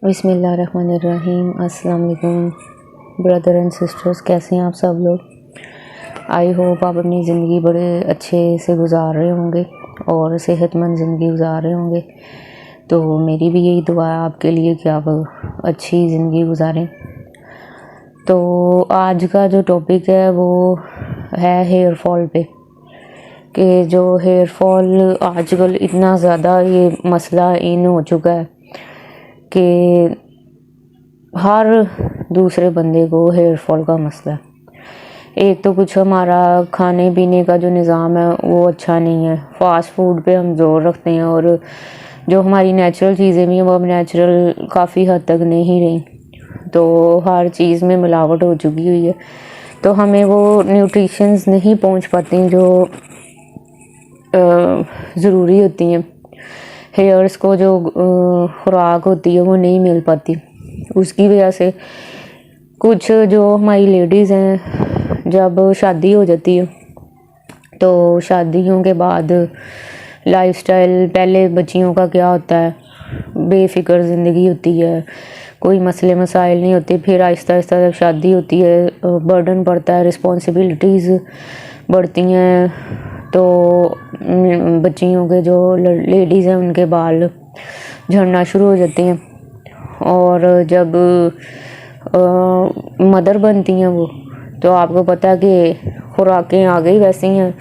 बिस्मिल्लाहिर्रहमानिर्रहीम। अस्सलाम वालेकुम ब्रदर एंड सिस्टर्स, कैसे हैं आप सब लोग। आई होप आप अपनी ज़िंदगी बड़े अच्छे से गुजार रहे होंगे और सेहतमंद ज़िंदगी गुजार रहे होंगे। तो मेरी भी यही दुआ है आपके लिए कि आप अच्छी ज़िंदगी गुजारें। तो आज का जो टॉपिक है वो है हेयर फॉल पे, कि जो हेयर फॉल आजकल इतना ज़्यादा ये मसला इन हो चुका है कि हर दूसरे बंदे को हेयर फॉल का मसला है। एक तो कुछ हमारा खाने पीने का जो निज़ाम है वो अच्छा नहीं है, फास्ट फूड पे हम जोर रखते हैं और जो हमारी नेचुरल चीज़ें भी हैं वो अब नेचुरल काफ़ी हद तक नहीं रही। तो हर चीज़ में मिलावट हो चुकी हुई है, तो हमें वो न्यूट्रिशंस नहीं पहुंच पाती जो ज़रूरी होती हैं। हेयर्स को जो खुराक होती है वो नहीं मिल पाती। उसकी वजह से कुछ जो हमारी लेडीज़ हैं, जब शादी हो जाती है तो शादियों के बाद लाइफस्टाइल, पहले बच्चियों का क्या होता है, बेफिक्र ज़िंदगी होती है, कोई मसले मसाइल नहीं होते। फिर आहिस्ता आहिस्ता जब शादी होती है बर्डन पड़ता है, रिस्पॉन्सिबिलिटीज़ बढ़ती हैं, तो बच्चियों के जो लेडीज़ हैं उनके बाल झड़ना शुरू हो जाते हैं। और जब मदर बनती हैं वो, तो आपको पता है कि खुराकें आ गई वैसी हैं,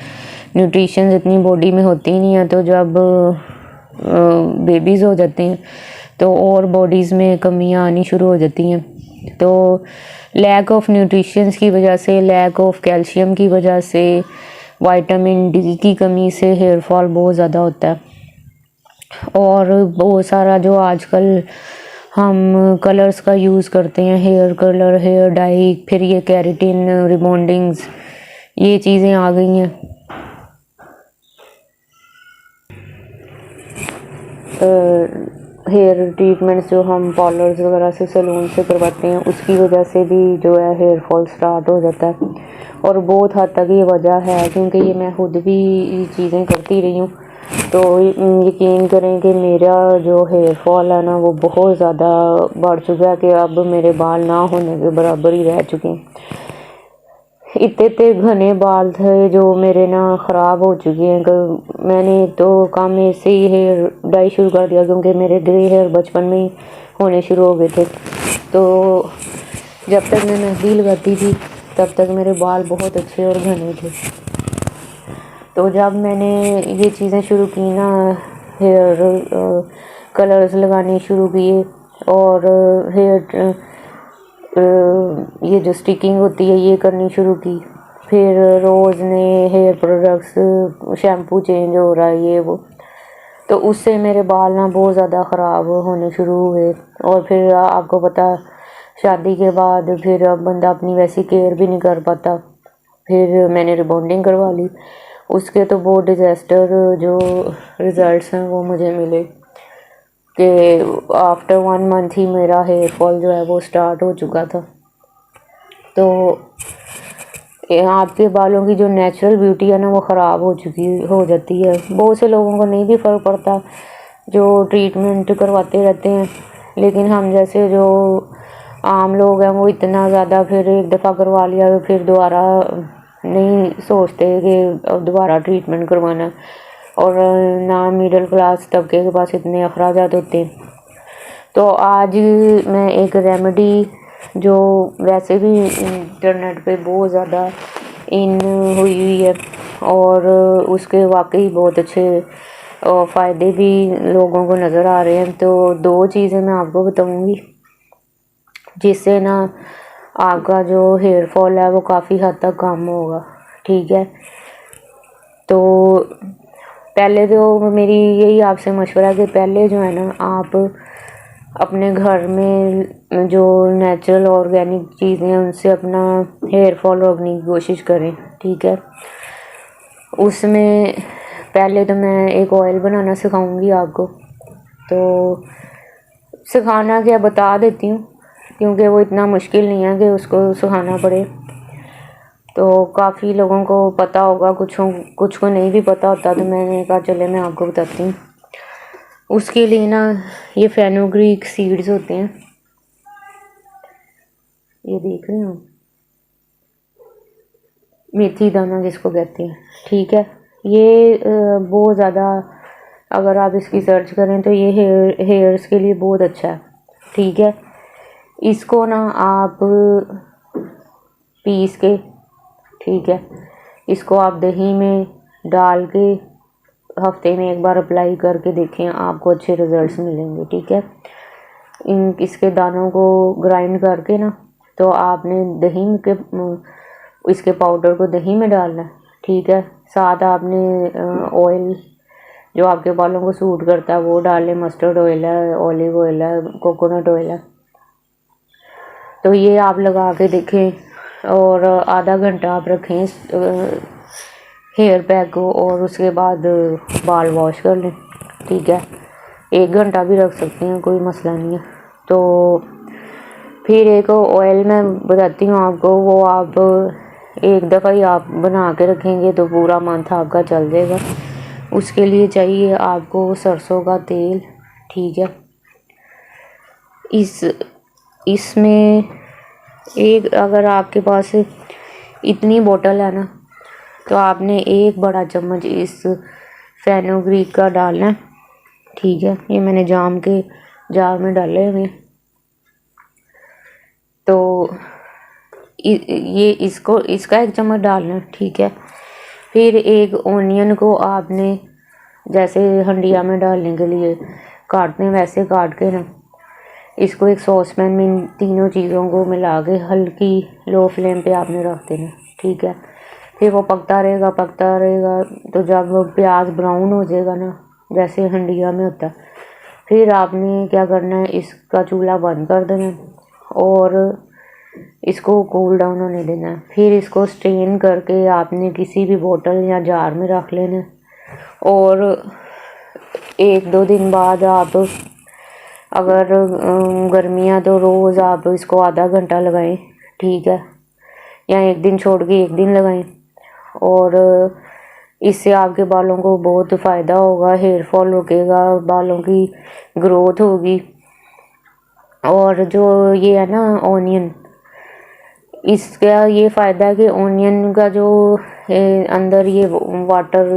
न्यूट्रिशन इतनी बॉडी में होती ही नहीं है। तो जब बेबीज़ हो जाते हैं तो और बॉडीज़ में कमियां आनी शुरू हो जाती हैं। तो लैक ऑफ न्यूट्रिशंस की वजह से, लैक ऑफ कैल्शियम की वजह से, विटामिन डी की कमी से हेयर फॉल बहुत ज़्यादा होता है। और बहुत सारा जो आजकल हम कलर्स का यूज़ करते हैं, हेयर कलर, हेयर डाई, फिर ये केराटिन, रिबॉन्डिंग्स, ये चीज़ें आ गई हैं। हेयर ट्रीटमेंट्स जो हम पार्लर्स वगैरह से, सैलून से करवाते हैं, उसकी वजह से भी जो है हेयर फॉल स्टार्ट हो जाता है। और बहुत हद तक ये वजह है, क्योंकि ये मैं खुद भी ये चीज़ें करती रही हूँ। तो यकीन करें कि मेरा जो हेयर फॉल है ना वो बहुत ज़्यादा बढ़ चुका है कि अब मेरे बाल ना होने के बराबर ही रह चुके हैं। इतने घने बाल थे जो मेरे ना ख़राब हो चुके हैं। मैंने तो काम ऐसे ही हेयर डाई शुरू कर दिया, क्योंकि मेरे ग्रे हेयर बचपन में ही होने शुरू हो गए थे। तो जब तक मैं मेहंदी लगाती थी तब तक मेरे बाल बहुत अच्छे और घने थे। तो जब मैंने ये चीज़ें शुरू की ना, हेयर कलर्स लगाने शुरू किए और हेयर ये जो स्टिकिंग होती है ये करनी शुरू की, फिर रोज़ ने हेयर प्रोडक्ट्स, शैम्पू चेंज हो रहा है ये वो, तो उससे मेरे बाल ना बहुत ज़्यादा ख़राब होने शुरू हुए। और फिर आपको पता, शादी के बाद फिर अब बंदा अपनी वैसी केयर भी नहीं कर पाता। फिर मैंने रिबॉन्डिंग करवा ली, उसके तो बहुत डिज़ास्टर जो रिज़ल्ट्स हैं वो मुझे मिले कि आफ्टर 1 मंथ ही मेरा हेयर फॉल जो है वो स्टार्ट हो चुका था। तो आपके बालों की जो नेचुरल ब्यूटी है ना वो ख़राब हो जाती है। बहुत से लोगों को नहीं भी फ़र्क पड़ता जो ट्रीटमेंट करवाते रहते हैं, लेकिन हम जैसे जो आम लोग हैं वो इतना ज़्यादा फिर एक दफ़ा करवा लिया फिर दोबारा नहीं सोचते कि अब दोबारा ट्रीटमेंट करवाना है। और ना मिडिल क्लास तबके के पास इतने अखराजात होते हैं। तो आज मैं एक रेमेडी जो वैसे भी इंटरनेट पे बहुत ज़्यादा इन हुई है और उसके वाकई बहुत अच्छे फ़ायदे भी लोगों को नज़र आ रहे हैं, तो 2 चीज़ें मैं आपको बताऊंगी जिससे ना आपका जो हेयर फॉल है वो काफ़ी हद तक कम होगा। ठीक है, तो पहले तो मेरी यही आपसे मशवरा है कि पहले जो है ना आप अपने घर में जो नेचुरल ऑर्गेनिक चीज़ें हैं उनसे अपना हेयर फॉल रोकने की कोशिश करें। ठीक है, उसमें पहले तो मैं एक ऑयल बनाना सिखाऊंगी आपको। तो सिखाना क्या, बता देती हूँ, क्योंकि वो इतना मुश्किल नहीं है कि उसको सिखाना पड़े। तो काफ़ी लोगों को पता होगा, कुछ को नहीं भी पता होता, तो मैंने कहा चले मैं आपको बताती हूँ। उसके लिए ना ये फेनुग्रीक सीड्स होते हैं, ये देख रहे हो, मेथी दाना जिसको कहते हैं, ठीक है। ये बहुत ज़्यादा, अगर आप इसकी सर्च करें तो ये हेयर्स के लिए बहुत अच्छा है, ठीक है। इसको ना आप पीस के, ठीक है, इसको आप दही में डाल के हफ्ते में एक बार अप्लाई करके देखें, आपको अच्छे रिजल्ट्स मिलेंगे, ठीक है। इसके दानों को ग्राइंड करके ना, तो आपने दही के इसके पाउडर को दही में डालना है, ठीक है। साथ आपने ऑयल जो आपके बालों को सूट करता है वो डाल लें, मस्टर्ड ऑयल है, ऑलिव ऑयल है, कोकोनट ऑयल है। तो ये आप लगा के देखें और आधा घंटा आप रखें हेयर पैक को, और उसके बाद बाल वॉश कर लें, ठीक है। 1 घंटा भी रख सकते हैं, कोई मसला नहीं है। तो फिर एक ऑयल मैं बताती हूँ आपको, वो आप एक दफ़ा ही आप बना के रखेंगे तो पूरा मंथ आपका चल जाएगा। उसके लिए चाहिए आपको सरसों का तेल, ठीक है। इसमें एक, अगर आपके पास इतनी बोतल है ना, तो आपने 1 बड़ा चम्मच इस फेनुग्रीक का डालना है, ठीक है। ये मैंने जाम के जार में डाले हुए, तो ये इसका 1 चम्मच डालना है, ठीक है। फिर एक ओनियन को आपने जैसे हंडिया में डालने के लिए काटते हैं वैसे काट के ना, इसको एक सॉसपैन में इन तीनों चीज़ों को मिला के हल्की लो फ्लेम पे आपने रख देना, ठीक है। फिर वो पकता रहेगा, तो जब प्याज ब्राउन हो जाएगा ना, जैसे हंडिया में होता है, फिर आपने क्या करना है, इसका चूल्हा बंद कर देना और इसको कूल डाउन होने देना है। फिर इसको स्ट्रेन करके आपने किसी भी बोतल या जार में रख लेना, और 1-2 दिन बाद आप, अगर गर्मियाँ तो रोज़ आप इसको आधा घंटा लगाएं, ठीक है, या 1 दिन छोड़ के 1 दिन लगाएं, और इससे आपके बालों को बहुत फ़ायदा होगा, हेयर फॉल रुकेगा, बालों की ग्रोथ होगी। और जो ये है ना ऑनियन, इसका ये फ़ायदा है कि ऑनियन का जो अंदर ये वाटर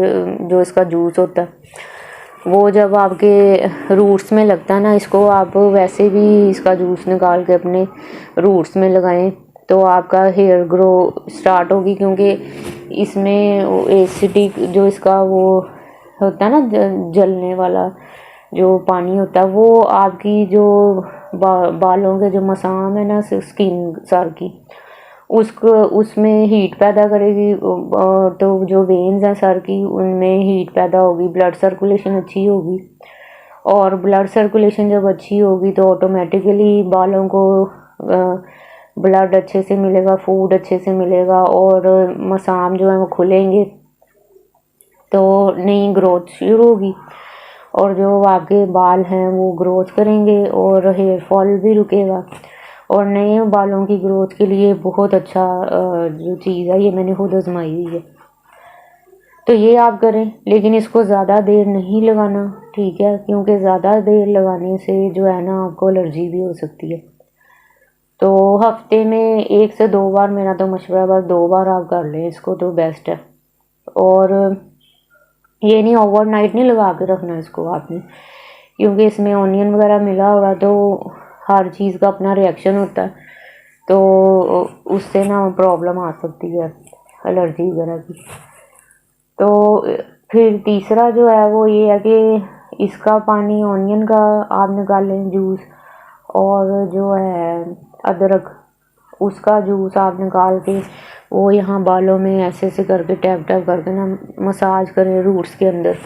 जो इसका जूस होता है, वो जब आपके रूट्स में लगता है ना, इसको आप वैसे भी इसका जूस निकाल के अपने रूट्स में लगाएं तो आपका हेयर ग्रो स्टार्ट होगी, क्योंकि इसमें एसिडिक जो इसका वो होता है ना, जलने वाला जो पानी होता है, वो आपकी जो बालों के जो मसाम है ना, स्किन सर की, उसको उसमें हीट पैदा करेगी, तो जो वेन्स हैं सर की उनमें हीट पैदा होगी, ब्लड सर्कुलेशन अच्छी होगी, और ब्लड सर्कुलेशन जब अच्छी होगी तो ऑटोमेटिकली बालों को ब्लड अच्छे से मिलेगा, फूड अच्छे से मिलेगा, और मसाम जो है वो खुलेंगे, तो नई ग्रोथ शुरू होगी, और जो आपके बाल हैं वो ग्रोथ करेंगे, और हेयर फॉल भी रुकेगा। और नए बालों की ग्रोथ के लिए बहुत अच्छा जो चीज़ है, ये मैंने खुद आजमाई हुई है, तो ये आप करें, लेकिन इसको ज़्यादा देर नहीं लगाना, ठीक है, क्योंकि ज़्यादा देर लगाने से जो है ना आपको एलर्जी भी हो सकती है। तो हफ्ते में 1 से 2 बार, मेरा तो मशवरा बस 2 बार आप कर लें इसको तो बेस्ट है। और ये नहीं, ओवरनाइट नहीं लगा के रखना इसको आपने, क्योंकि इसमें ऑनियन वगैरह मिला होगा, तो हर चीज़ का अपना रिएक्शन होता है, तो उससे ना प्रॉब्लम आ सकती है एलर्जी वगैरह की। तो फिर तीसरा जो है वो ये है कि इसका पानी ऑनियन का आप निकालें जूस, और जो है अदरक, उसका जूस आप निकाल के वो यहाँ बालों में ऐसे ऐसे करके टैप टैप करके ना मसाज करें रूट्स के अंदर,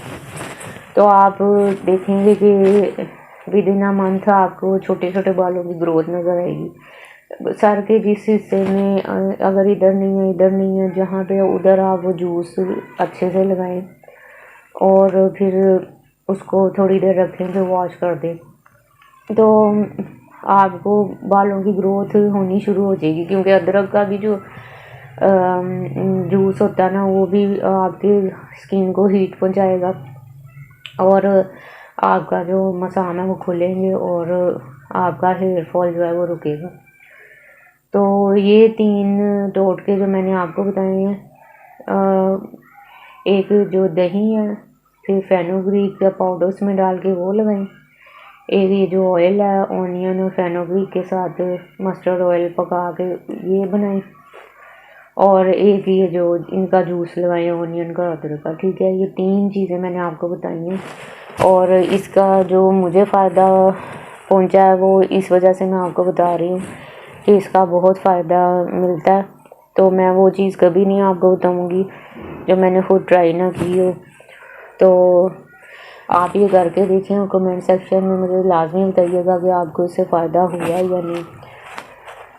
तो आप देखेंगे कि विद इन अ मंथ आपको छोटे छोटे बालों की ग्रोथ नज़र आएगी। सर के जिस हिस्से में अगर इधर नहीं है जहाँ पे, उधर आप वो जूस अच्छे से लगाएं और फिर उसको थोड़ी देर रखें, फिर वॉश कर दें, तो आपको बालों की ग्रोथ होनी शुरू हो जाएगी। क्योंकि अदरक का भी जो जूस होता है ना, वो भी आपके स्किन को हीट पहुंचाएगा, और आपका जो मसाम है वो खुलेंगे और आपका हेयर फॉल जो है वो रुकेगा। तो ये 3 टोटके जो मैंने आपको बताए हैं, एक जो दही है, फिर फेनुग्रीक का पाउडर उसमें डाल के वो लगाएं। एक ये जो ऑयल है ऑनियन और फेनुग्रीक के साथ मस्टर्ड ऑयल पका के ये बनाएं। और एक ये जो इनका जूस लगाएं ऑनियन का अदरक का। ठीक है, ये 3 चीज़ें मैंने आपको बताई हैं और इसका जो मुझे फ़ायदा पहुंचा है वो इस वजह से मैं आपको बता रही हूँ कि इसका बहुत फ़ायदा मिलता है। तो मैं वो चीज़ कभी नहीं आपको बताऊँगी जो मैंने खुद ट्राई ना की हो। तो आप ये करके देखें और कमेंट सेक्शन में मुझे लाजमी बताइएगा कि आपको इससे फ़ायदा हुआ या नहीं।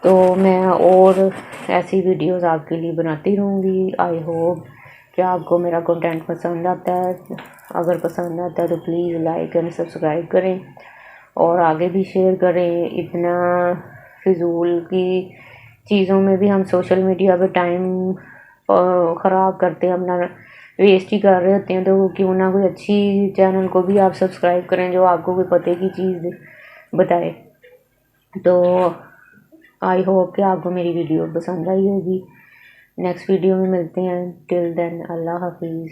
तो मैं और ऐसी वीडियोस आपके लिए बनाती रहूँगी। आई होप कि आपको मेरा कंटेंट पसंद आता है। अगर पसंद आता है तो प्लीज़ लाइक एंड सब्सक्राइब करें और आगे भी शेयर करें। इतना फिजूल की चीज़ों में भी हम सोशल मीडिया पे टाइम ख़राब करते हैं, अपना वेस्ट ही कर रहे होते हैं। तो क्यों ना कोई अच्छी चैनल को भी आप सब्सक्राइब करें जो आपको कोई पते की चीज़ बताए। तो आई होप कि आपको मेरी वीडियो पसंद आई होगी। नेक्स्ट वीडियो में मिलते हैं। टिल देन अल्लाह हाफिज़।